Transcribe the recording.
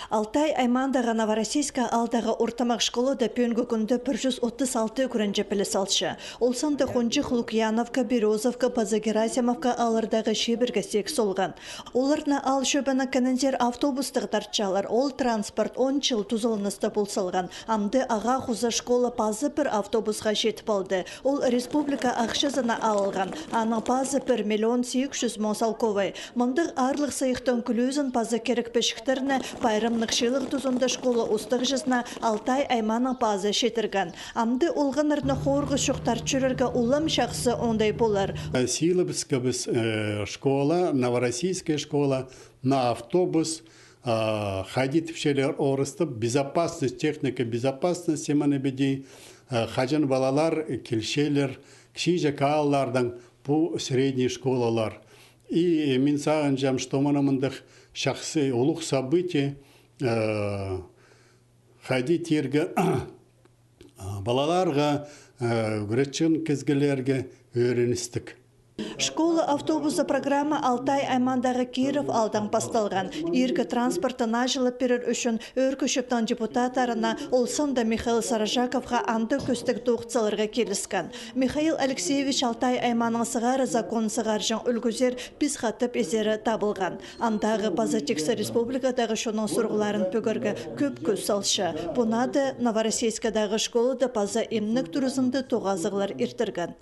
Алтай аймандағы Новороссийска алдағы ортамақ школы да пөнгі күнді 136 күрінжі пілі салшы. Олсанды Хончы Хлукьяновка, Березовка, Пазагерасимовка алырдағы шебіргі сек солған. Оларына ал шөбіні кәніндер автобустық тартчалар, ол транспорт 10 жыл тұзылынысты болсалған. Амды аға хуза школа пазы бір автобусға жетіп алды. Ол республика ақшызына алылған. Аның пазы 1 миллион 800 мосалковай. Мұндық арлық сайықтың күлізін пазы керек пешіктеріне байрымнық шылық тұзында школа ұстық жызына Алтай айманың пазы шетірген. Амды олғанырны хорғы шуқтар чүрірге улам шақсы ондай болар. Силовская школа, Новороссийская школа, на автобус, ходить в шелер орысты, безопасность, техника безопасности манебедей, хаджан балалар, келшелер, кшижа кааллардан bu средние школалар. И мен сағынжам, что мұнымындық шақсы ұлық события ходить ерге балаларға, гречен кезгелерге өріністік. Школа автобусы программа Алтай аймандағы Киров алдан басталған. Иргі транспорты нажылы перер үшін өркішіптен депутаттарына олсында Михаил Саражаковға анды көстік тоқтсаларға келіскен. Михаил Алексеевич Алтай айманың сығары закон сығаржың үлгізер біз қатып езері табылған. Андағы Пазатекса республикадағы шоның сұрғыларын пөгіргі көп көз салшы. Бұнады Новороссийскадағы школы да паза емнік туризмді тоғазығылар ертірген.